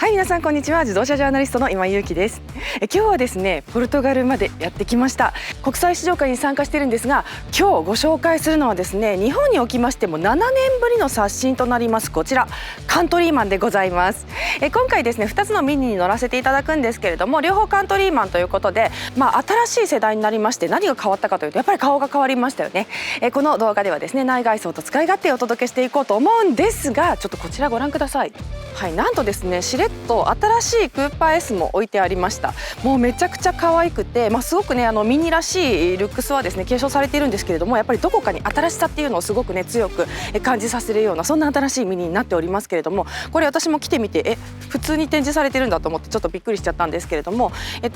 はい、皆さんこんにちは。自動車ジャーナリストの今井優希です。今日はですね、ポルトガルまでやってきました。国際試乗会に参加しているんですが、今日ご紹介するのはですね、日本におきましても7年ぶりの刷新となりますこちらカントリーマンでございます。今回ですね、2つのミニに乗らせていただくんですけれども、両方カントリーマンということで、新しい世代になりまして、何が変わったかというと、やっぱり顔が変わりましたよね。この動画ではですね、内外装と使い勝手をお届けしていこうと思うんですが、ちょっとこちらご覧ください。はい、なんとですね、しれっと新しいクーパー S も置いてありました。もうめちゃくちゃ可愛くて、すごくねミニらしいルックスはですね継承されているんですけれども、やっぱりどこかに新しさっていうのをすごくね強く感じさせるような、そんな新しいミニになっておりますけれども、これ私も来てみて普通に展示されてるんだと思ってちょっとびっくりしちゃったんですけれども、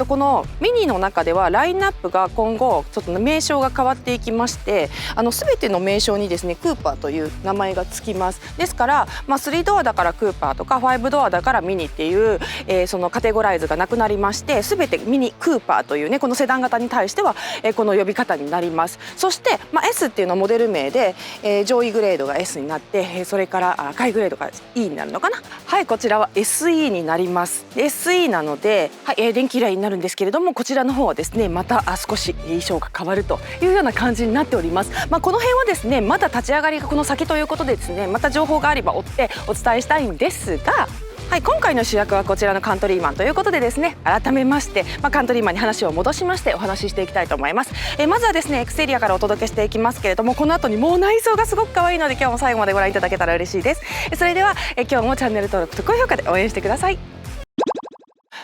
このミニの中ではラインナップが今後ちょっと名称が変わっていきまして、全ての名称にですねクーパーという名前がつきます。ですから、3ドアだからクーパーとか5ドアだからミニっていう、そのカテゴライズがなくなりまして、全てミニクーパーというねこのセダン型に対しては、この呼び方になります。そして、S っていうのはモデル名で、上位グレードが S になって、それから下位グレードが E になるのかな。はい、こちらは SE になります。SE なので、はい、電気ラインになるんですけれども、こちらの方はですねまた少し衣装が変わるというような感じになっております。この辺はですねまだ立ち上がりがこの先ということでですね、また情報があれば追ってお伝えしたいんですが、はい、今回の主役はこちらのカントリーマンということでですね、改めまして、カントリーマンに話を戻しましてお話ししていきたいと思います。まずはですねエクステリアからお届けしていきますけれども、この後にもう内装がすごく可愛いので、今日も最後までご覧いただけたら嬉しいです。それでは今日もチャンネル登録と高評価で応援してください。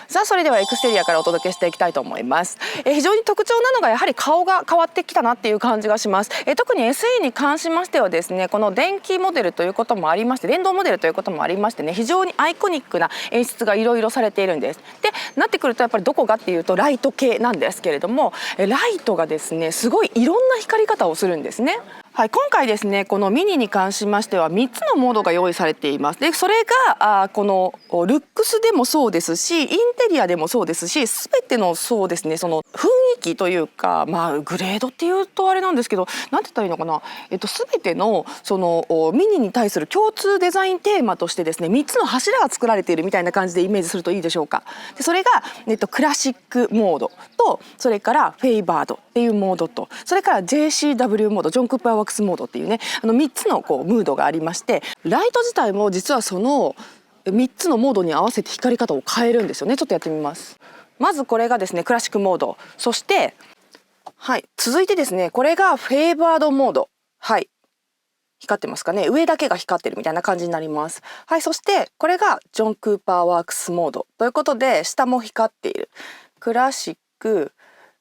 さあ、それではエクステリアからお届けしていきたいと思います。非常に特徴なのがやはり顔が変わってきたなっていう感じがします。特に SE に関しましてはですね、この電気モデルということもありまして、電動モデルということもありましてね、非常にアイコニックな演出がいろいろされているんです。でなってくるとやっぱりどこがっていうとライト系なんですけれども、ライトがですねすごいいろんな光り方をするんですね。はい、今回ですねこのミニに関しましては3つのモードが用意されています。でそれがこのルックスでもそうですし、インテリアでもそうですし、全てのそうですね、その雰囲気というか、グレードっていうとあれなんですけど、なんて言ったらいいのかな、全てのそのミニに対する共通デザインテーマとしてですね3つの柱が作られているみたいな感じでイメージするといいでしょうか。でそれが、クラシックモードと、それからフェイバードっていうモードと、それから JCW モード、ジョン・クーパーワークスモードっていうね3つのムードがありまして、ライト自体も実はその3つのモードに合わせて光り方を変えるんですよね。ちょっとやってみます。まずこれがですねクラシックモード、そしてはい続いてですねこれがフェイバードモード、はい光ってますかね、上だけが光ってるみたいな感じになります。はい、そしてこれがジョン・クーパーワークスモードということで、下も光っているクラシック、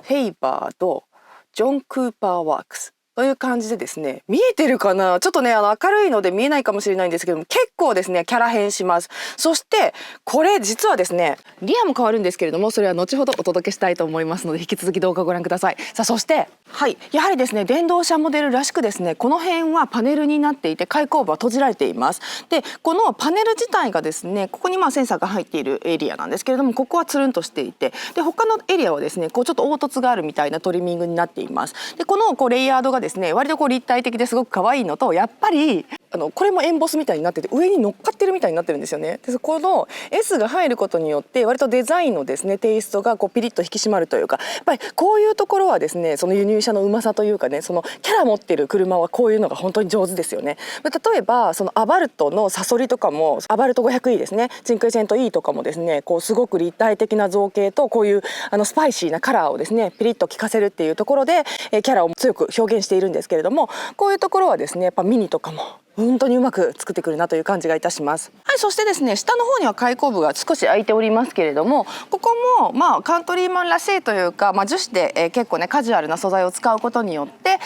フェイバード、ジョン・クーパーワークスという感じでですね、見えてるかな、ちょっとね明るいので見えないかもしれないんですけども、結構ですねキャラ変します。そしてこれ実はですねリアも変わるんですけれども、それは後ほどお届けしたいと思いますので、引き続き動画をご覧ください。さあそしてはいやはりですね電動車モデルらしくですね、この辺はパネルになっていて開口部は閉じられています。でこのパネル自体がですね、ここにセンサーが入っているエリアなんですけれども、ここはつるんとしていて、で他のエリアはですねちょっと凹凸があるみたいなトリミングになっています。でこのレイヤードがですね割と立体的ですごく可愛いのと、やっぱりこれもエンボスみたいになってて上に乗っかってるみたいになってるんですよね。でこの S が入ることによって割とデザインのですねテイストがピリッと引き締まるというか、やっぱりこういうところはですねその輸入車のうまさというかね、そのキャラ持ってる車はこういうのが本当に上手ですよね。例えばそのアバルトのサソリとかも、アバルト 500E ですね、チンクイセント E とかもですねすごく立体的な造形とこういうスパイシーなカラーをですねピリッと効かせるっていうところでキャラを強く表現しているんですけれども、こういうところはですねやっぱミニとかも本当にうまく作ってくるなという感じがいたします。はい、そしてですね下の方には開口部が少し開いておりますけれども、ここもカントリーマンらしいというか、樹脂で、結構ねカジュアルな素材を使うことによって、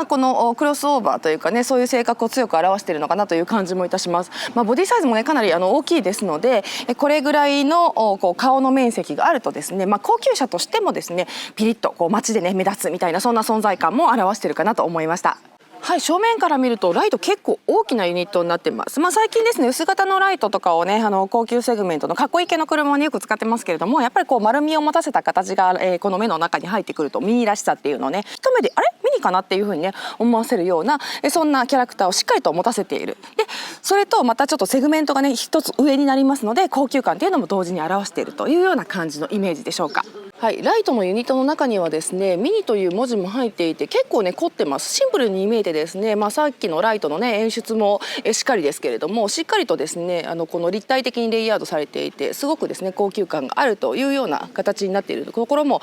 このクロスオーバーというかね、そういう性格を強く表しているのかなという感じもいたします。ボディサイズもねかなり大きいですので、これぐらいの顔の面積があるとですね、高級車としてもですねピリッと街でね目立つみたいな、そんな存在感も表しているかなと思いました。はい、正面から見るとライト結構大きなユニットになってます。最近ですね、薄型のライトとかをね、高級セグメントのかっこいい系の車によく使ってますけれども、やっぱりこう丸みを持たせた形が、この目の中に入ってくるとミニらしさっていうのをね、一目であれミニかなっていう風にね思わせるようなそんなキャラクターをしっかりと持たせている。でそれとまたちょっとセグメントがね一つ上になりますので、高級感っていうのも同時に表しているというような感じのイメージでしょうか。はい、ライトのユニットの中にはですね、ミニという文字も入っていて結構ね凝ってます。シンプルに見えてですね、さっきのライトのね演出もしっかりですけれども、しっかりとですねこの立体的にレイヤードされていて、すごくですね高級感があるというような形になっているところも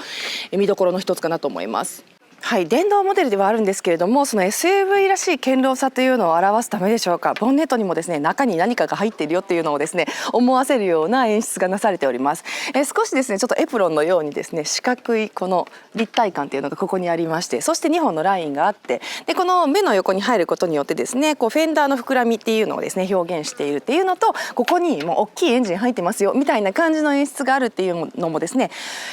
見どころの一つかなと思います。はい、電動モデルではあるんですけれども、その SUV らしい堅牢さというのを表すためでしょうか、ボンネットにもですね中に何かが入っているよっていうのをですね思わせるような演出がなされております。少しですねちょっとエプロンのようにですね四角いこの立体感っていうのがここにありまして、そして2本のラインがあって、でこの目の横に入ることによってですねこうフェンダーの膨らみっていうのをですね表現しているっていうのと、ここにもう大きいエンジン入ってますよみたいな感じの演出があるっていうのもですね、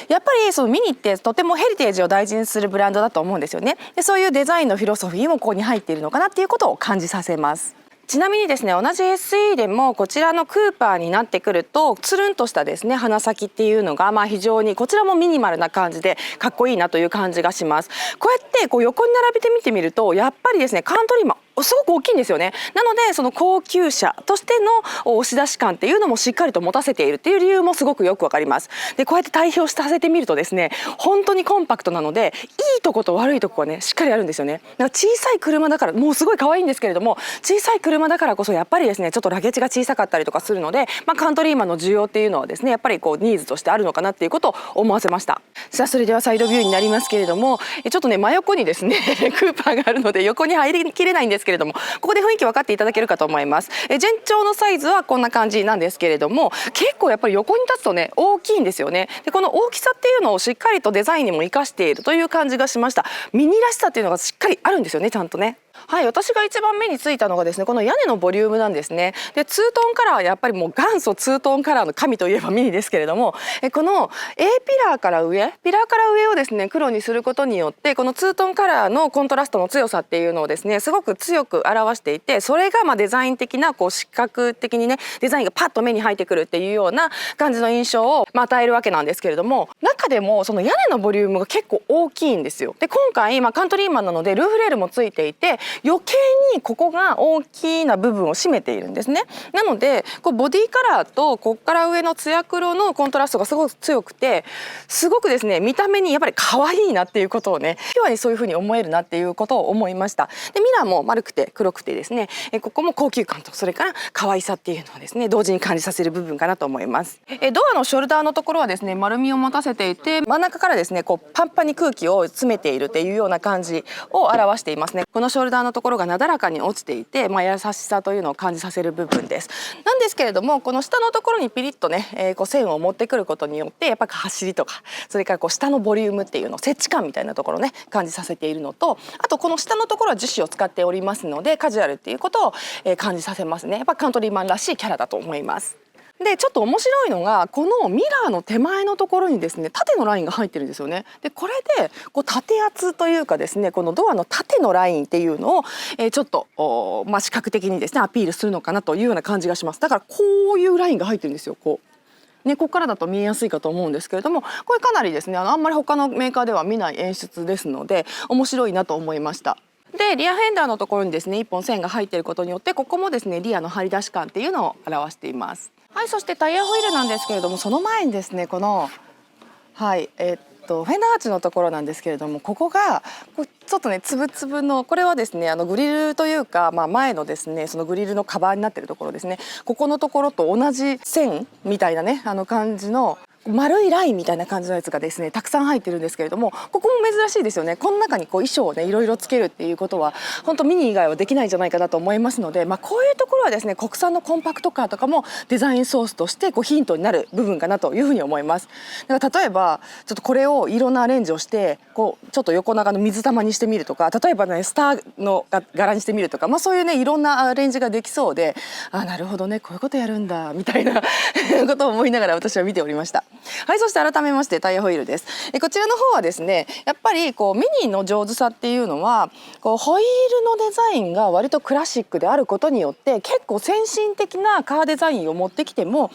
やっぱりそのミニってとてもヘリテージを大事にするブランドだと思うんですよね。でそういうデザインのフィロソフィーもここに入っているのかなっていうことを感じさせます。ちなみにですね、同じ SE でもこちらのクーパーになってくるとつるんとしたですね鼻先っていうのが非常にこちらもミニマルな感じでかっこいいなという感じがします。こうやってこう横に並べてみてみるとやっぱりですねカントリーマンすごく大きいんですよね。なのでその高級車としての押し出し感っていうのもしっかりと持たせているっていう理由もすごくよくわかります。でこうやって対比をさせてみるとですね本当にコンパクトなのでいいとこと悪いとこがねしっかりあるんですよね。だから小さい車だからもうすごい可愛いんですけれども、小さい車だからこそやっぱりですねちょっとラゲッジが小さかったりとかするので、カントリーマンの需要っていうのはですねやっぱりこうニーズとしてあるのかなっていうことを思わせました。さあそれではサイドビューになりますけれども、ちょっとね真横にですねクーパーがあるので横に入りきれないんですけれども、ここで雰囲気分かっていただけるかと思います。全長のサイズはこんな感じなんですけれども、結構やっぱり横に立つとね大きいんですよね。でこの大きさっていうのをしっかりとデザインにも生かしているという感じがしました。ミニらしさっていうのがしっかりあるんですよね、ちゃんとね。はい、私が一番目についたのがですねこの屋根のボリュームなんですね。でツートンカラーやっぱりもう元祖ツートンカラーの神といえばミニですけれども、この A ピラーから上をですね黒にすることによってこのツートンカラーのコントラストの強さっていうのをですねすごく強く表していて、それがデザイン的なこう視覚的にねデザインがパッと目に入ってくるっていうような感じの印象を与えるわけなんですけれども、中でもその屋根のボリュームが結構大きいんですよ。で今回カントリーマンなのでルーフレールもついていて余計にここが大きな部分を占めているんですね。なのでこうボディカラーとこっから上のツヤ黒のコントラストがすごく強くて、すごくですね見た目にやっぱり可愛いなっていうことをねピュアにそういう風に思えるなっていうことを思いました。でミラーも丸くて黒くてですねここも高級感とそれから可愛さっていうのをですね同時に感じさせる部分かなと思います。ドアのショルダーのところはですね丸みを持たせていて、真ん中からですねこうパンパンに空気を詰めているっていうような感じを表していますね。このショルダーのところがなだらかに落ちていて、優しさというのを感じさせる部分です。なんですけれどもこの下のところにピリッとね、こう線を持ってくることによってやっぱり走りとかそれからこう下のボリュームっていうの接地感みたいなところをね感じさせているのと、あとこの下のところは樹脂を使っておりますのでカジュアルっていうことを、感じさせますね。やっぱカントリーマンらしいキャラだと思います。でちょっと面白いのがこのミラーの手前のところにですね縦のラインが入ってるんですよね。でこれでこう縦圧というかですねこのドアの縦のラインっていうのを、ちょっと視覚的にですねアピールするのかなというような感じがします。だからこういうラインが入ってるんですよ。ここからだと見えやすいかと思うんですけれども、これかなりですねあんまり他のメーカーでは見ない演出ですので面白いなと思いました。でリアフェンダーのところにですね1本線が入っていることによってここもですねリアの張り出し感っていうのを表しています。はい、そしてタイヤホイールなんですけれども、その前にですねこのフェンダーアーチのところなんですけれども、ここがちょっとねつぶつぶのこれはですねグリルというか、前のですねそのグリルのカバーになっているところですね、ここのところと同じ線みたいなね感じの丸いラインみたいな感じのやつがですねたくさん入ってるんですけれども、ここも珍しいですよね。この中に衣装をねいろいろつけるっていうことは本当ミニ以外はできないんじゃないかなと思いますので、こういうところはですね国産のコンパクトカーとかもデザインソースとしてヒントになる部分かなというふうに思います。だから例えばちょっとこれをいろんなアレンジをしてちょっと横長の水玉にしてみるとか、例えばねスターの柄にしてみるとか、そういうねいろんなアレンジができそうで、なるほどねこういうことやるんだみたいなことを思いながら私は見ておりました。はい、そして改めましてタイヤホイールです。こちらの方はですね、やっぱりこうミニの上手さっていうのはこうホイールのデザインが割とクラシックであることによって結構先進的なカーデザインを持ってきても、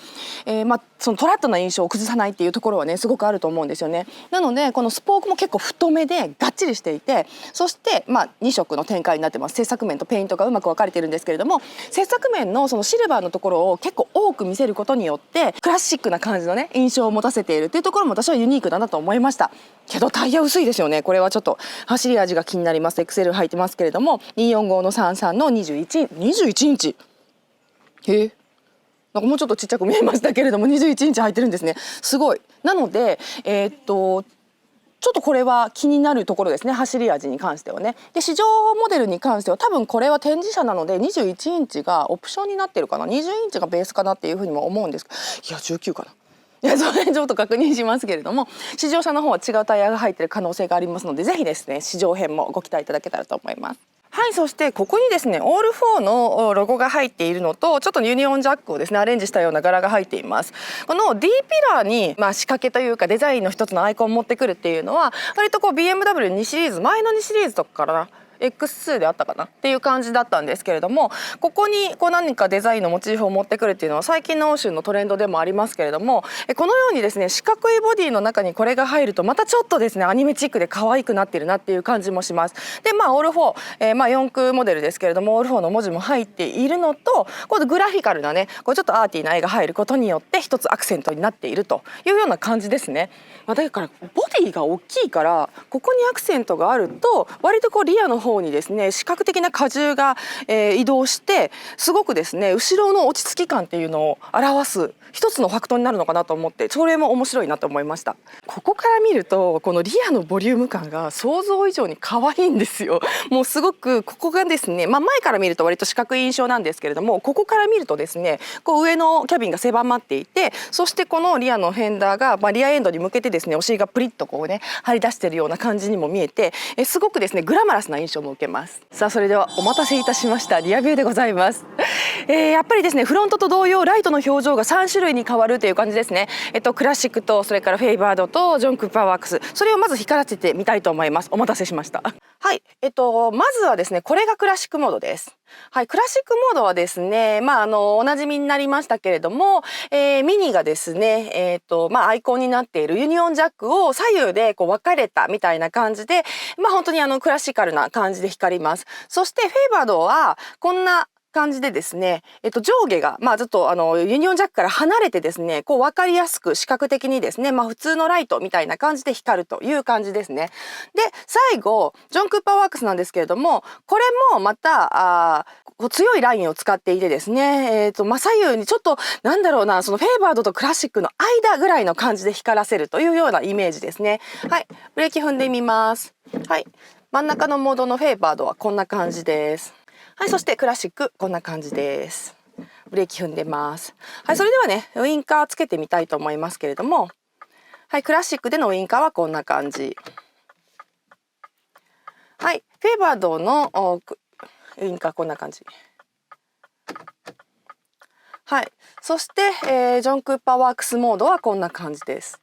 そのトラッドな印象を崩さないっていうところはねすごくあると思うんですよね。なのでこのスポークも結構太めでがっちりしていて、そして2色の展開になってます。切削面とペイントがうまく分かれてるんですけれども、切削面のそのシルバーのところを結構多く見せることによってクラシックな感じのね印象を持たせているっていうところも私はユニークだなと思いました。けどタイヤ薄いですよね。これはちょっと走り味が気になります。XL 入ってますけれども、245の33の21インチ。なんかもうちょっとちっちゃく見えましたけれども21インチ入ってるんですね。すごい。なのでちょっとこれは気になるところですね、走り味に関してはね。で試乗モデルに関しては多分これは展示車なので21インチがオプションになってるかな、20インチがベースかなっていうふうにも思うんですけど、いや19かな。いやそれちょっと確認しますけれども、試乗車の方は違うタイヤが入ってる可能性がありますので、ぜひですね試乗編もご期待いただけたらと思います。はい、そしてここにですねオール4のロゴが入っているのと、ちょっとユニオンジャックをですねアレンジしたような柄が入っています。この D ピラーに仕掛けというかデザインの一つのアイコンを持ってくるっていうのは割とこう BMW2 シリーズ前の2シリーズとかからなX2 であったかなっていう感じだったんですけれども、ここにこう何かデザインのモチーフを持ってくるっていうのは最近の欧州のトレンドでもありますけれども、このようにですね四角いボディの中にこれが入るとまたちょっとですねアニメチックで可愛くなってるなっていう感じもします。でオール4、4駆モデルですけれどもオール4の文字も入っているのと、このグラフィカルなねこうちょっとアーティーな絵が入ることによって一つアクセントになっているというような感じですね。だからボディが大きいからここにアクセントがあると割とこうリアの方にですね視覚的な荷重が、移動してすごくですね後ろの落ち着き感っていうのを表す一つのファクトになるのかなと思って、それも面白いなと思いました。ここから見るとこのリアのボリューム感が想像以上に可愛いんですよ。もうすごくここがですね、前から見ると割と四角い印象なんですけれども、ここから見るとですねこう上のキャビンが狭まっていて、そしてこのリアのフェンダーが、リアエンドに向けてですねお尻がプリッとこうね張り出しているような感じにも見えて、すごくですねグラマラスな印象も受けます。さあそれではお待たせいたしました、リアビューでございます。やっぱりですねフロントと同様ライトの表情が3種類に変わるという感じですね。クラシックとそれからフェイバードとジョン・クーパーワークス、それをまず光らせてみたいと思います。お待たせしました。はい、まずはですねこれがクラシックモードです。はい、クラシックモードはですねおなじみになりましたけれども、ミニがですねアイコンになっているユニオンジャックを左右でこう分かれたみたいな感じで、本当にクラシカルな感じで光ります。そしてフェイバードはこんな感じでですね、上下がちょっとユニオンジャックから離れてですねこう分かりやすく視覚的にですね普通のライトみたいな感じで光るという感じですね。で最後ジョン・クーパーワークスなんですけれども、これもまた強いラインを使っていてですね、左右にちょっとなんだろうな、そのフェイバードとクラシックの間ぐらいの感じで光らせるというようなイメージですね。はい、ブレーキ踏んでみます。はい、真ん中のモードのフェイバードはこんな感じです。はい、そしてクラシックこんな感じです。ブレーキ踏んでます。はい、それではねウインカーつけてみたいと思いますけれども、はい、クラシックでのウインカーはこんな感じ。はい、フェイバードのウインカーこんな感じ。はい、そして、ジョン・クーパーワークスモードはこんな感じです。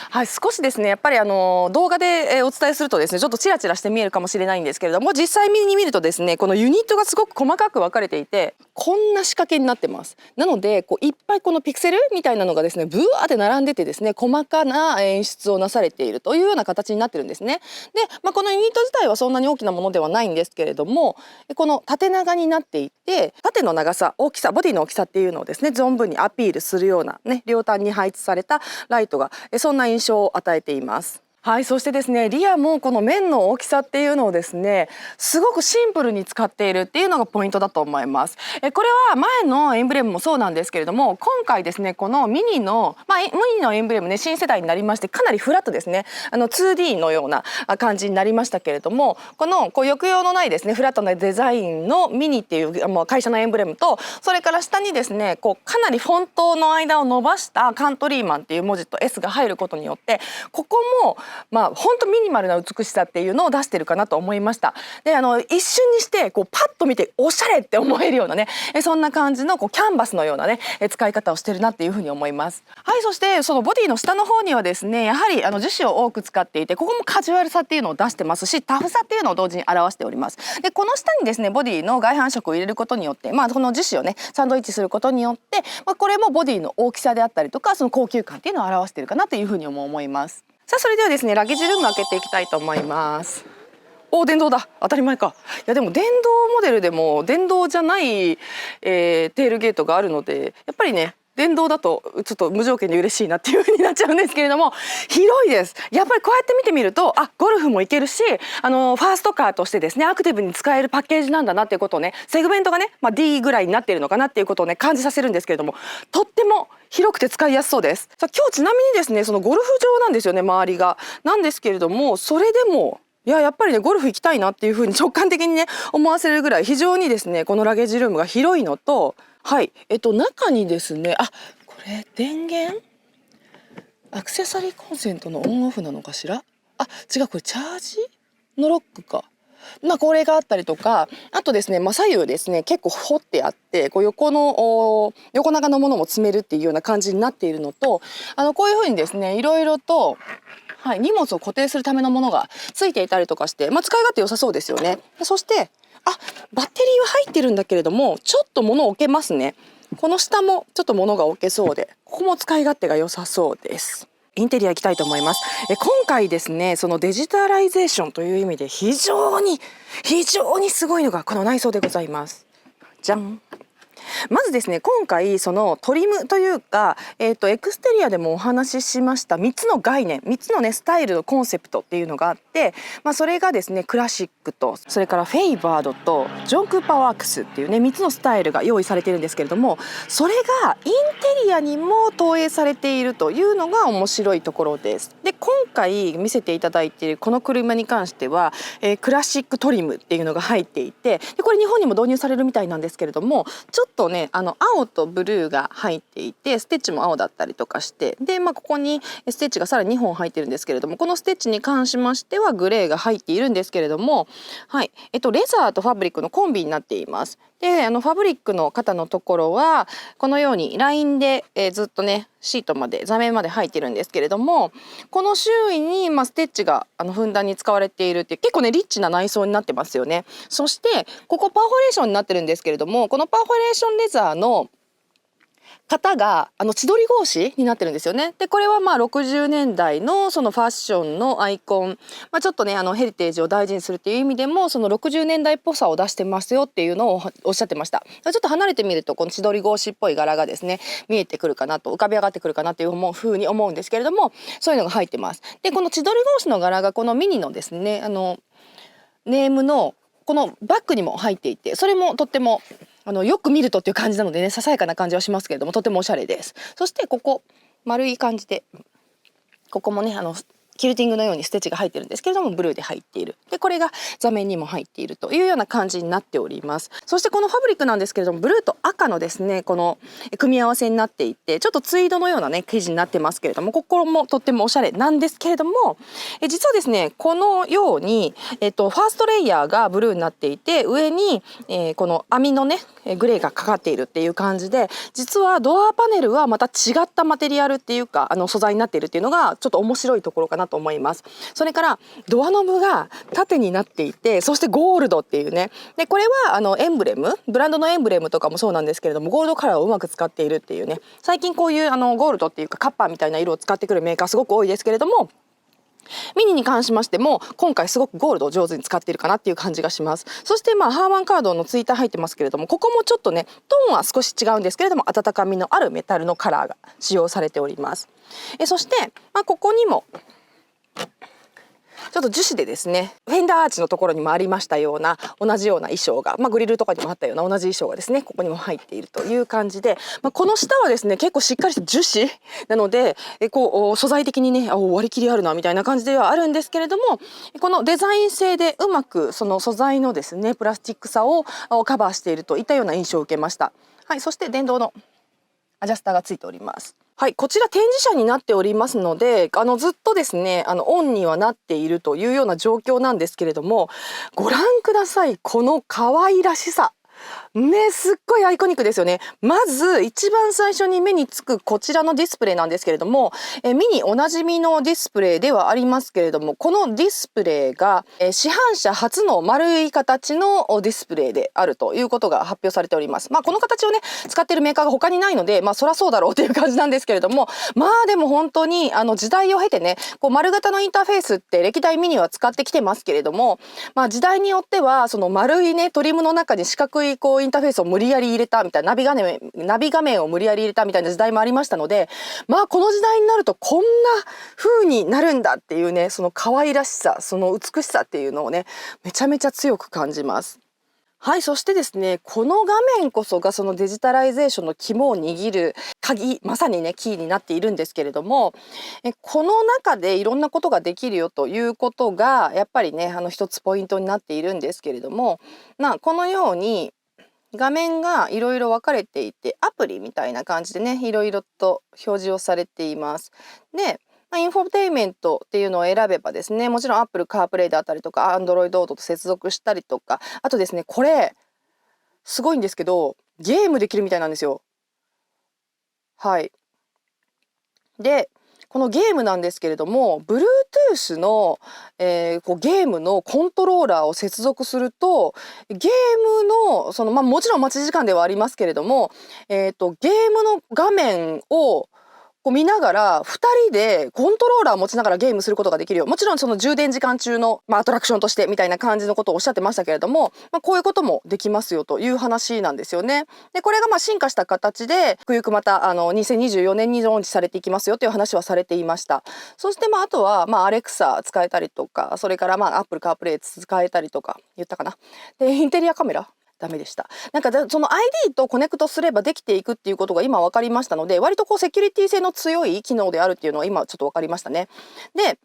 はい、少しですねやっぱり動画でお伝えするとですねちょっとチラチラして見えるかもしれないんですけれども、実際に見るとですねこのユニットがすごく細かく分かれていてこんな仕掛けになってます。なのでこういっぱいこのピクセルみたいなのがですねブワーって並んでてですね細かな演出をなされているというような形になってるんですね。で、このユニット自体はそんなに大きなものではないんですけれども、この縦長になっていて縦の長さ大きさボディの大きさっていうのをですね存分にアピールするようなね両端に配置されたライトがそんな印象を与えています。はい、そしてですねリアもこの面の大きさっていうのをですねすごくシンプルに使っているっていうのがポイントだと思います。これは前のエンブレムもそうなんですけれども、今回ですねこのミニのエンブレムね新世代になりましてかなりフラットですね2D のような感じになりましたけれども、この抑揚のないですねフラットなデザインのミニっていう会社のエンブレムと、それから下にですねこうかなりフォントの間を伸ばしたカントリーマンっていう文字と S が入ることによってここも本当ミニマルな美しさっていうのを出してるかなと思いました。で一瞬にしてパッと見ておしゃれって思えるようなねそんな感じのキャンバスのようなね使い方をしてるなっていうふうに思います。はい、そしてそのボディの下の方にはですねやはり樹脂を多く使っていて、ここもカジュアルさっていうのを出してますし、タフさっていうのを同時に表しております。でこの下にですねボディの外反色を入れることによって、この樹脂をねサンドイッチすることによって、これもボディの大きさであったりとかその高級感っていうのを表しているかなというふうにも思います。さあそれではですねラゲージルーム開けていきたいと思います。電動だ、当たり前か。いやでも電動モデルでも電動じゃない、テールゲートがあるので、やっぱりね電動だとちょっと無条件で嬉しいなっていう風になっちゃうんですけれども、広いです。やっぱりこうやって見てみるとゴルフも行けるし、ファーストカーとしてですねアクティブに使えるパッケージなんだなっていうことをね、セグメントがね、D ぐらいになっているのかなっていうことをね感じさせるんですけれども、とっても広くて使いやすそうです。さあ今日ちなみにですねそのゴルフ場なんですよね、周りが。なんですけれども、それでもやっぱりねゴルフ行きたいなっていう風に直感的にね思わせるぐらい非常にですねこのラゲージルームが広いのと、中にですねこれ電源アクセサリーコンセントのオンオフなのかしら。違う、これチャージのロックか。これがあったりとか、あとですね、左右ですね結構掘ってあって、横長のものも積めるっていうような感じになっているのと、こういう風にですねいろいろと荷物を固定するためのものがついていたりとかして、使い勝手良さそうですよね。そしてバッテリーは入ってるんだけれども、ちょっと物を置けますね。この下もちょっと物が置けそうで、ここも使い勝手が良さそうです。インテリア行きたいと思います。今回ですねそのデジタライゼーションという意味で非常にすごいのがこの内装でございます。じゃん。まずですね今回そのトリムというか、エクステリアでもお話ししました3つの概念、3つのねスタイルのコンセプトっていうのがあって、それがですねクラシックと、それからフェイバードとジョン・クーパーワークスっていうね3つのスタイルが用意されているんですけれども、それがインテリアにも投影されているというのが面白いところです。で今回見せていただいているこの車に関しては、クラシックトリムっていうのが入っていて、でこれ日本にも導入されるみたいなんですけれども、ちょっとね青とブルーが入っていて、ステッチも青だったりとかして、でここにステッチがさらに2本入ってるんですけれども、このステッチに関しましてはグレーが入っているんですけれども、レザーとファブリックのコンビになっています。でファブリックの肩のところはこのようにラインで、ずっとねシートまで座面まで入ってるんですけれども、この周囲に、ステッチがふんだんに使われているっていう結構ねリッチな内装になってますよね。そしてここパーフォレーションになってるんですけれども、このパーフォレーションレザーの型が千鳥格子になってるんですよね。でこれは60年代のそのファッションのアイコン、ちょっとねヘリテージを大事にするっていう意味でもその60年代っぽさを出してますよっていうのをおっしゃってました。ちょっと離れてみるとこの千鳥格子っぽい柄がですね見えてくるかなと、浮かび上がってくるかなというふうに思うんですけれども、そういうのが入ってます。でこの千鳥格子の柄がこのミニのですねネームのこのバッグにも入っていて、それもとってもよく見るとっていう感じなのでね、ささやかな感じはしますけれどもとてもおしゃれです。そしてここ丸い感じで、ここもねキルティングのようにステッチが入ってるんですけれどもブルーで入っている。でこれが座面にも入っているというような感じになっております。そしてこのファブリックなんですけれどもブルーと赤のですねこの組み合わせになっていて、ちょっとツイードのようなね生地になってますけれども、ここもとってもおしゃれなんですけれども、実はですねこのように、ファーストレイヤーがブルーになっていて、上に、この網のねグレーがかかっているっていう感じで、実はドアパネルはまた違ったマテリアルっていうか素材になっているっていうのがちょっと面白いところかなと思います。それからドアノブが縦になっていて、そしてゴールドっていうね、でこれはエンブレム、ブランドのエンブレムとかもそうなんですけれどもゴールドカラーをうまく使っているっていうね、最近こういうゴールドっていうかカッパーみたいな色を使ってくるメーカーすごく多いですけれども、ミニに関しましても今回すごくゴールドを上手に使っているかなっていう感じがします。そしてハーマンカードのツイッター入ってますけれども、ここもちょっとねトーンは少し違うんですけれども温かみのあるメタルのカラーが使用されております。そしてここにもちょっと樹脂でですねフェンダーアーチのところにもありましたような同じような衣装が、グリルとかにもあったような同じ衣装がですねここにも入っているという感じで、この下はですね結構しっかりした樹脂なので素材的にね割り切りあるなみたいな感じではあるんですけれども、このデザイン性でうまくその素材のですねプラスチックさをカバーしているといったような印象を受けました。そして電動のアジャスターがついております。はい、こちら展示車になっておりますので、ずっとですね、オンにはなっているというような状況なんですけれども、ご覧ください、この可愛らしさ。ね、すっごいアイコニックですよね。まず一番最初に目につくこちらのディスプレイなんですけれども、ミニおなじみのディスプレイではありますけれども、このディスプレイが市販車初の丸い形のディスプレイであるということが発表されております。この形をね使っているメーカーが他にないので、そりゃそうだろうっていう感じなんですけれども、でも本当に時代を経てね、こう丸型のインターフェースって歴代ミニは使ってきてますけれども、時代によってはその丸いねトリムの中に四角いこうインターフェースを無理やり入れたみたいな、ナビ画面を無理やり入れたみたいな時代もありましたので、この時代になるとこんな風になるんだっていうね、その可愛らしさ、その美しさっていうのをね、めちゃめちゃ強く感じます。はい、そしてですね、この画面こそがそのデジタライゼーションの肝を握る鍵、まさにねキーになっているんですけれども、この中でいろんなことができるよということがやっぱりね一つポイントになっているんですけれども、このように画面がいろいろ分かれていて、アプリみたいな感じでねいろいろと表示をされています。でインフォテイメントっていうのを選べばですね、もちろん Apple CarPlay であったりとか Android Auto と接続したりとか、あとですね、これすごいんですけどゲームできるみたいなんですよ。はい。でこのゲームなんですけれども、Bluetooth の、こうゲームのコントローラーを接続すると、ゲームのその、もちろん待ち時間ではありますけれども、ゲームの画面をこう見ながら2人でコントローラーを持ちながらゲームすることができるよ。もちろんその充電時間中の、アトラクションとしてみたいな感じのことをおっしゃってましたけれども、こういうこともできますよという話なんですよね。でこれが進化した形でゆくゆくまた2024年にローンチされていきますよという話はされていました。そしてあとはアレクサ使えたりとか、それからApple CarPlay 使えたりとか言ったかな。でインテリアカメラダメでした。その ID とコネクトすればできていくっていうことが今分かりましたので、割とこうセキュリティ性の強い機能であるっていうのは今ちょっと分かりましたね。で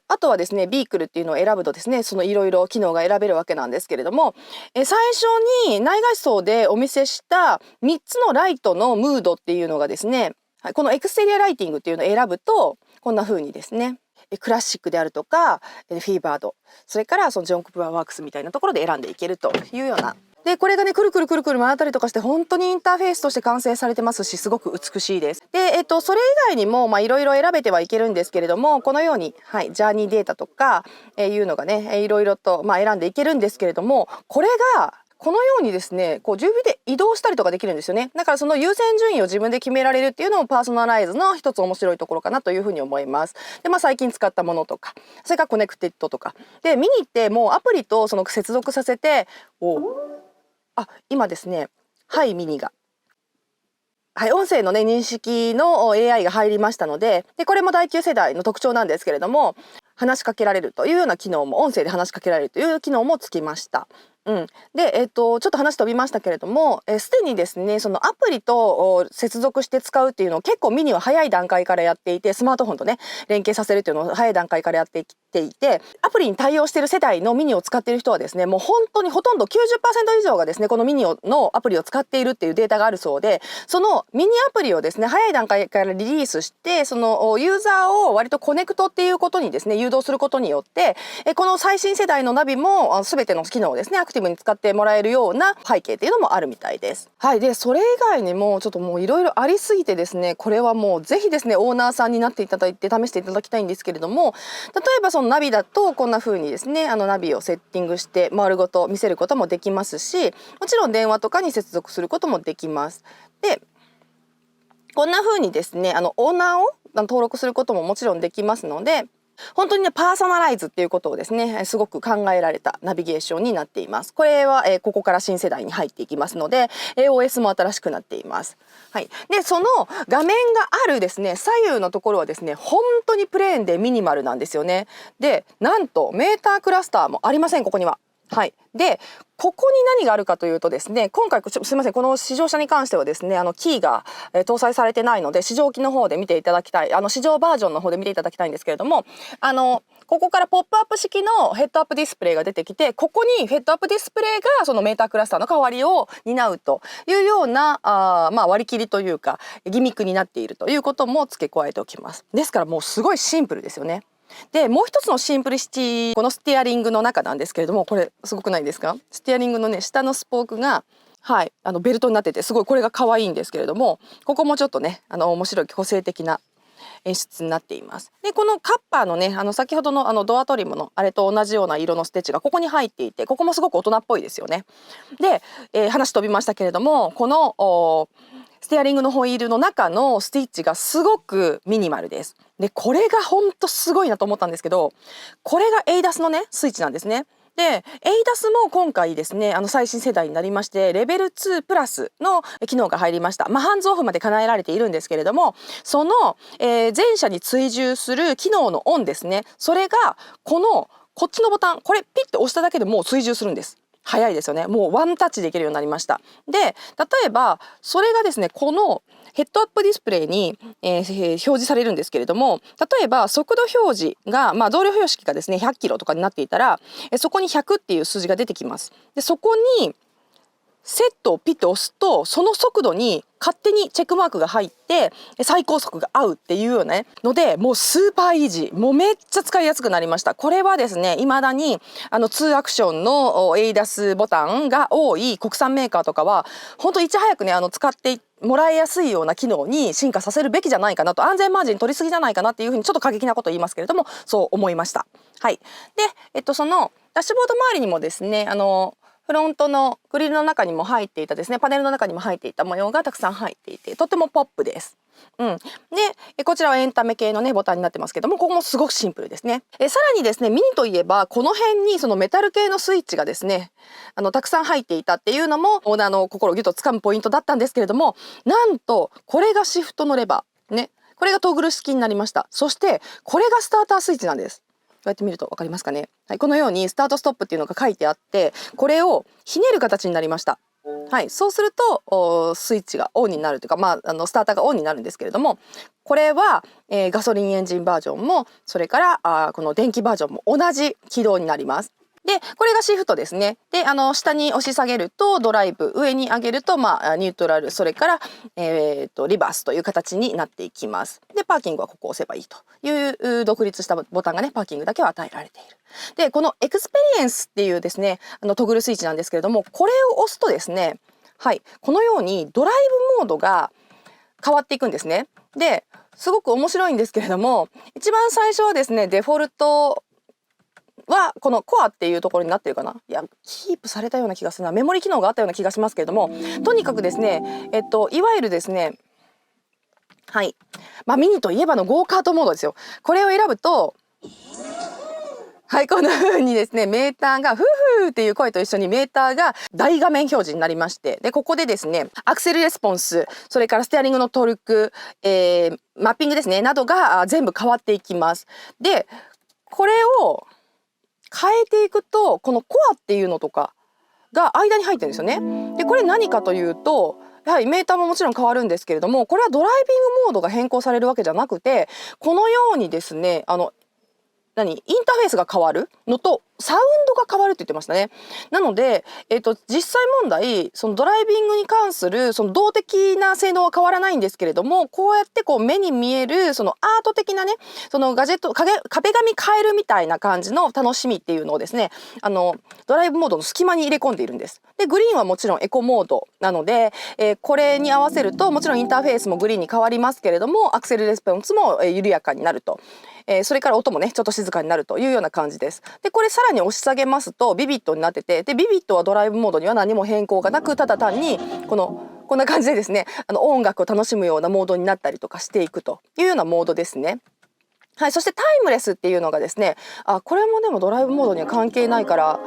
あとはですね、ビークルっていうのを選ぶとですね、そのいろいろ機能が選べるわけなんですけれども、最初に内外装でお見せした3つのライトのムードっていうのがですね、このエクステリアライティングっていうのを選ぶとこんな風にですね、クラシックであるとかフィーバード、それからそのジョン・コプラワークスみたいなところで選んでいけるというような。でこれがねくるくるくるくる回ったりとかして本当にインターフェースとして完成されてますし、すごく美しいです。で、それ以外にもいろいろ選べてはいけるんですけれども、このように、ジャーニーデータとか、いうのがねいろいろと、選んでいけるんですけれども、これがこのようにですね、こう準備で移動したりとかできるんですよね。だからその優先順位を自分で決められるっていうのもパーソナライズの一つ面白いところかなというふうに思います。で最近使ったものとか、それからコネクテッドとかで見に行ってもうアプリとその接続させて、今ですね、ミニが。音声のね認識の AI が入りましたので、これも第9世代の特徴なんですけれども、話しかけられるというような機能も、音声で話しかけられるという機能もつきました。で、ちょっと話飛びましたけれども、すでにですねそのアプリと接続して使うっていうのを結構ミニは早い段階からやっていて、スマートフォンとね連携させるっていうのを早い段階からやってきていて、アプリに対応している世代のミニを使っている人はですね、もう本当にほとんど 90% 以上がですねこのミニのアプリを使っているっていうデータがあるそうで、そのミニアプリをですね早い段階からリリースして、そのユーザーを割とコネクトっていうことにですね誘導することによって、この最新世代のナビも全ての機能をですねアクティブに使ってもらえるような背景っていうのもあるみたいです。でそれ以外にもちょっともういろいろありすぎてですね、これはもうぜひですねオーナーさんになっていただいて試していただきたいんですけれども、例えばそのナビだとこんな風にですねナビをセッティングして丸ごと見せることもできますし、もちろん電話とかに接続することもできます。でこんな風にですねオーナーを登録することももちろんできますので、本当にねパーソナライズっていうことをですねすごく考えられたナビゲーションになっています。これは、ここから新世代に入っていきますので OS も新しくなっています。でその画面があるですね左右のところはですね本当にプレーンでミニマルなんですよね。でなんとメータークラスターもありません、ここには。はい、でここに何があるかというとですね、今回すみません、この試乗車に関してはですねキーが、搭載されてないので試乗機の方で見ていただきたい、試乗バージョンの方で見ていただきたいんですけれども、ここからポップアップ式のヘッドアップディスプレイが出てきて、ここにヘッドアップディスプレイがそのメータークラスターの代わりを担うというような割り切りというかギミックになっているということも付け加えておきます。ですからもうすごいシンプルですよね。でもう一つのシンプルシティ、このステアリングの中なんですけれども、これすごくないですか？ステアリングのね下のスポークがベルトになってて、すごいこれが可愛いんですけれども、ここもちょっとね面白い個性的な演出になっています。でこのカッパーのね先ほどのドアトリムのあれと同じような色のステッチがここに入っていて、ここもすごく大人っぽいですよね。で、話飛びましたけれども、このステアリングのホイールの中のスティッチがすごくミニマルです。でこれがほんとすごいなと思ったんですけど、これが ADAS のねスイッチなんですね。で ADAS も今回ですね最新世代になりまして、レベル2プラスの機能が入りました。ハンズオフまで叶えられているんですけれども、その、前者に追従する機能のオンですね、それがこっちのボタン、これピッて押しただけでもう追従するんです。早いですよね。もうワンタッチできるようになりました。で例えばそれがですねこのヘッドアップディスプレイに、表示されるんですけれども、例えば速度表示が、動力標識がですね100キロとかになっていたら、そこに100っていう数字が出てきます。でそこにセットをピッと押すと、その速度に勝手にチェックマークが入って最高速が合うっていうようなので、もうスーパーイージー、もうめっちゃ使いやすくなりました。これはですね未だに2アクションの ADAS ボタンが多い国産メーカーとかは本当いち早くね使ってもらいやすいような機能に進化させるべきじゃないかなと、安全マージン取りすぎじゃないかなっていうふうにちょっと過激なことを言いますけれども、そう思いました。はい。で、そのダッシュボード周りにもですねフロントのグリルの中にも入っていたですね、パネルの中にも入っていた模様がたくさん入っていて、とてもポップです。でこちらはエンタメ系のねボタンになってますけども、ここもすごくシンプルですね。さらにですねミニといえばこの辺にそのメタル系のスイッチがですねたくさん入っていたっていうのもオーナーの心をギュッと掴むポイントだったんですけれども、なんとこれがシフトのレバーね、これがトグル式になりました。そしてこれがスタータースイッチなんです。こうやって見ると分かりますかね。はい、このようにスタートストップっていうのが書いてあって、これをひねる形になりました。はい、そうするとスイッチがオンになるというか、スターターがオンになるんですけれども、これは、ガソリンエンジンバージョンもそれからこの電気バージョンも同じ起動になります。でこれがシフトですね。で下に押し下げるとドライブ、上に上げると、ニュートラル、それから、リバースという形になっていきます。でパーキングはここを押せばいいという独立したボタンがねパーキングだけは与えられている。でこのエクスペリエンスっていうですねトグルスイッチなんですけれども、これを押すとですね、はい、このようにドライブモードが変わっていくんですね。ですごく面白いんですけれども、一番最初はですねデフォルトはこのコアっていうところになってるかな、いやキープされたような気がするな、メモリ機能があったような気がしますけれども、とにかくですねいわゆるですねはい、ミニといえばのゴーカートモードですよ。これを選ぶとはい、こんな風にですねメーターがフーフーっていう声と一緒にメーターが大画面表示になりまして、でここでですねアクセルレスポンス、それからステアリングのトルク、マッピングですねなどが全部変わっていきます。でこれを変えていくとこのコアっていうのとかが間に入ってるんですよね。でこれ何かというと、やはりメーターももちろん変わるんですけれども、これはドライビングモードが変更されるわけじゃなくて、このようにですねインターフェースが変わるのとサウンドが変わるって言ってましたね。なので、実際問題そのドライビングに関するその動的な性能は変わらないんですけれども、こうやってこう目に見えるそのアート的なねそのガジェット壁紙変えるみたいな感じの楽しみっていうのをですねドライブモードの隙間に入れ込んでいるんです。でグリーンはもちろんエコモードなので、これに合わせるともちろんインターフェースもグリーンに変わりますけれども、アクセルレスポンスも緩やかになると。それから音もねちょっと静かになるというような感じです。でこれさらに押し下げますとビビットになってて、でビビットはドライブモードには何も変更がなく、ただ単にこんな感じでですね音楽を楽しむようなモードになったりとかしていくというようなモードですね。はい、そしてタイムレスっていうのがですねこれもでもドライブモードには関係ないから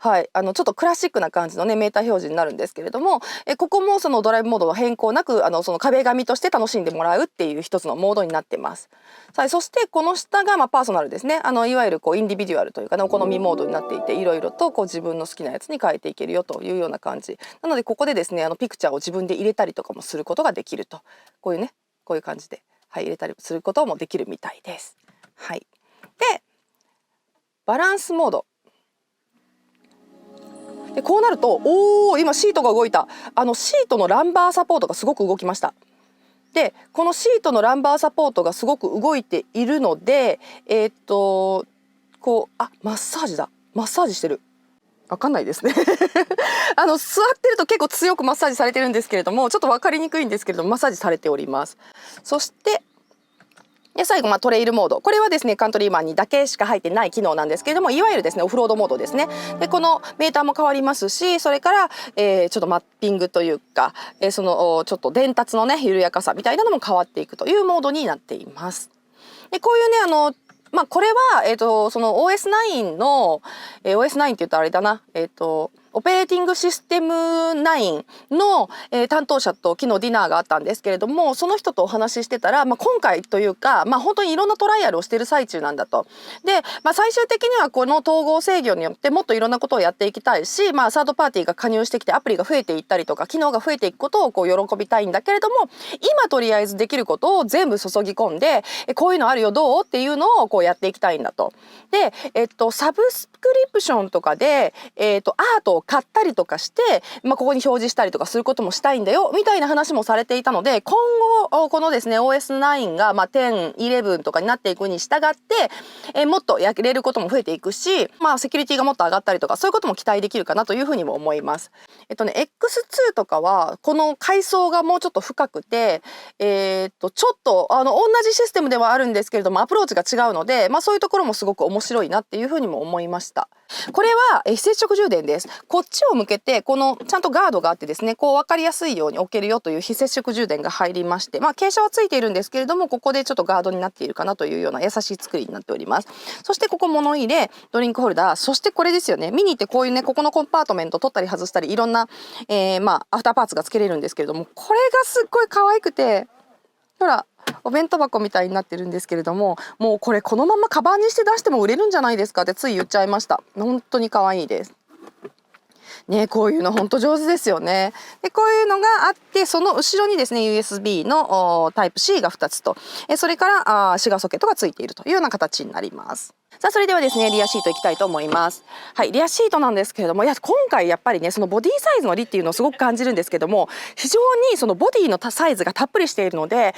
はい、ちょっとクラシックな感じのねメーター表示になるんですけれども、ここもそのドライブモードの変更なくその壁紙として楽しんでもらうっていう一つのモードになってます。はい、そしてこの下がパーソナルですね。いわゆるインディビデュアルというかね、お好みモードになっていて、いろいろと自分の好きなやつに変えていけるよというような感じなので、ここでですねピクチャーを自分で入れたりとかもすることができると、こういう感じで、はい、入れたりすることもできるみたいです。はい、でバランスモードで、こうなると今シートが動いた。シートのランバーサポートがすごく動きました。でこのシートのランバーサポートがすごく動いているので、マッサージだ。マッサージしてる。わかんないですね座ってると結構強くマッサージされてるんですけれども、ちょっと分かりにくいんですけれども、マッサージされております。そしてで最後、トレイルモード。これはですねカントリーマンにだけしか入ってない機能なんですけれども、いわゆるですねオフロードモードですね。でこのメーターも変わりますし、それから、ちょっとマッピングというか、そのちょっと伝達のね緩やかさみたいなのも変わっていくというモードになっています。でこういうねこれは、その OS9 の、OS9 って言うとあれだな、オペレーティングシステム9の、担当者と昨日ディナーがあったんですけれども、その人とお話ししてたら、今回というか、本当にいろんなトライアルをしている最中なんだと。で、最終的にはこの統合制御によってもっといろんなことをやっていきたいし、サードパーティーが加入してきてアプリが増えていったりとか機能が増えていくことを喜びたいんだけれども、今とりあえずできることを全部注ぎ込んで、こういうのあるよどうっていうのをやっていきたいんだと。で、サブスクリプションとかで、アートを買ったりとかして、ここに表示したりとかすることもしたいんだよみたいな話もされていたので、今後このですね OS9 が10、11とかになっていくに従って、もっとやれることも増えていくし、セキュリティがもっと上がったりとか、そういうことも期待できるかなというふうにも思います。X2 とかはこの階層がもうちょっと深くて、ちょっと同じシステムではあるんですけれどもアプローチが違うので、そういうところもすごく面白いなっていうふうにも思いました。これは非接触充電です。こっちを向けてちゃんとガードがあってですね、分かりやすいように置けるよという非接触充電が入りまして、傾斜はついているんですけれども、ここでちょっとガードになっているかなというような優しい作りになっております。そしてここ物入れ、ドリンクホルダー、そしてこれですよね。見に行ってこういうね、ここのコンパートメント取ったり外したりいろんな、アフターパーツが付けれるんですけれども、これがすっごい可愛くて、ほらお弁当箱みたいになってるんですけれども、もうこれこのままカバンにして出しても売れるんじゃないですかってつい言っちゃいました。本当に可愛いですね。こういうの本当上手ですよね。でこういうのがあって、その後ろにですね USB のタイプ C が2つと、それからシガーソケットがついているというような形になります。さあそれではですねリアシートいきたいと思います。はい、リアシートなんですけれども、今回やっぱりねそのボディサイズの利っていうのをすごく感じるんですけども、非常にそのボディのサイズがたっぷりしているので、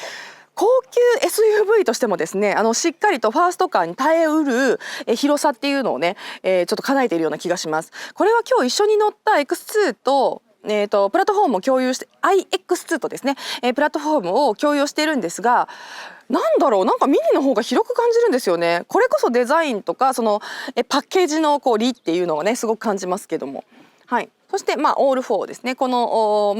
高級 SUV としてもですねしっかりとファーストカーに耐えうる広さっていうのをね、ちょっと叶えているような気がします。これは今日一緒に乗った X2 とプラットフォームを共有して iX2 とですね、プラットフォームを共有してるんですが、なんかミニの方が広く感じるんですよね。これこそデザインとかそのパッケージの利っていうのをねすごく感じますけども、はい、そしてオール4ですね。この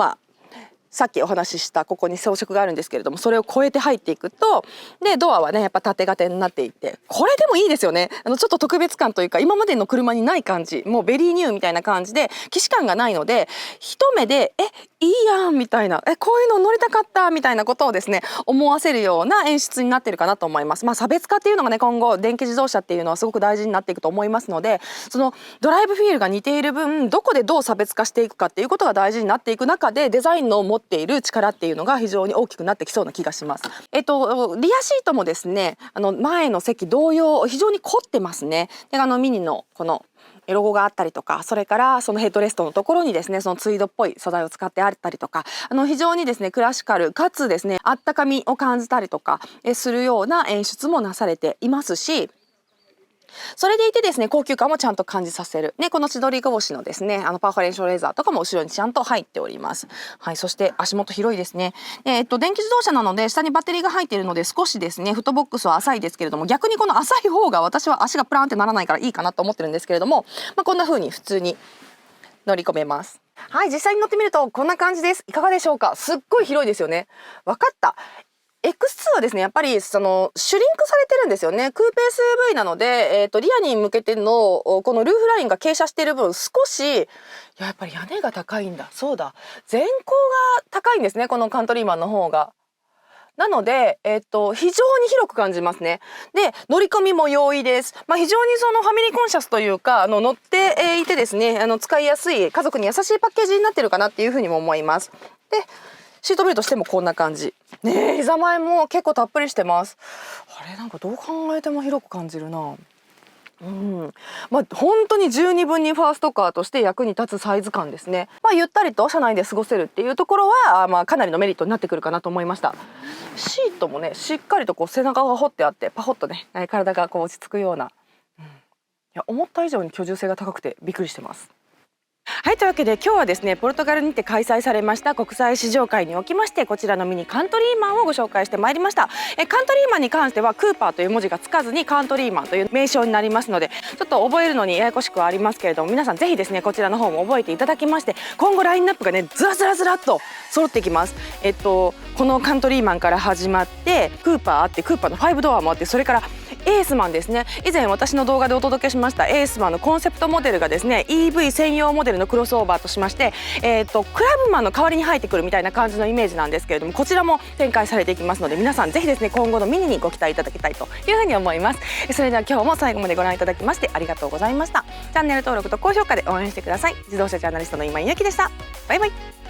さっきお話ししたここに装飾があるんですけれども、それを越えて入っていくと、でドアはねやっぱ縦型になっていて、これでもいいですよね。ちょっと特別感というか今までの車にない感じ、もうベリーニューみたいな感じで既視感がないので、一目でいいやんみたいな、こういうの乗りたかったみたいなことをですね思わせるような演出になってるかなと思います。差別化っていうのがね今後電気自動車っていうのはすごく大事になっていくと思いますので、そのドライブフィールが似ている分どこでどう差別化していくかっていうことが大事になっていく中で、デザインの持っている力っていうのが非常に大きくなってきそうな気がします。リアシートもですね前の席同様非常に凝ってますね。でミニのこのロゴがあったりとか、それからそのヘッドレストのところにですねそのツイードっぽい素材を使ってあったりとか、非常にですねクラシカルかつですねあったかみを感じたりとかするような演出もなされていますし、それでいてですね高級感もちゃんと感じさせる、この千鳥格子のですねパーフォレーションレーザーとかも後ろにちゃんと入っております。はい、そして足元広いですね。電気自動車なので下にバッテリーが入っているので少しですねフットボックスは浅いですけれども、逆にこの浅い方が私は足がプランってならないからいいかなと思ってるんですけれども、こんな風に普通に乗り込めます。はい、実際に乗ってみるとこんな感じです。いかがでしょうか。すっごい広いですよね。わかった。X2 はですねやっぱりシュリンクされてるんですよね。クーペ SUV なので、リアに向けてのこのルーフラインが傾斜している分少しやっぱり屋根が高いんだ。そうだ、全高が高いんですねこのカントリーマンの方が。なので、非常に広く感じますね。で乗り込みも容易です。非常にそのファミリーコンシャスというか乗っていてですね使いやすい家族に優しいパッケージになってるかなっていうふうにも思います。でシートベルトしてもこんな感じね。膝前も結構たっぷりしてます。あれなんかどう考えても広く感じるな。本当に十二分にファーストカーとして役に立つサイズ感ですね。ゆったりと車内で過ごせるっていうところは、かなりのメリットになってくるかなと思いました。シートもねしっかりとこう背中が掘ってあってパホッとね体がこう落ち着くような、いや思った以上に居住性が高くてびっくりしてます。はい、というわけで今日はですねポルトガルにて開催されました国際試乗会におきましてこちらのミニカントリーマンをご紹介してまいりました。カントリーマンに関してはクーパーという文字がつかずにカントリーマンという名称になりますのでちょっと覚えるのにややこしくはありますけれども皆さんぜひですねこちらの方も覚えていただきまして今後ラインナップがねずらずらずらっと揃ってきます。このカントリーマンから始まってクーパーあってクーパーの5ドアもあってそれからエースマンですね。以前私の動画でお届けしましたエースマンのコンセプトモデルがですね EV 専用モデルのクロスオーバーとしまして、クラブマンの代わりに入ってくるみたいな感じのイメージなんですけれどもこちらも展開されていきますので皆さんぜひですね今後のミニにご期待いただきたいというふうに思います。それでは今日も最後までご覧いただきましてありがとうございました。チャンネル登録と高評価で応援してください。自動車ジャーナリストの今井ゆきでした。バイバイ。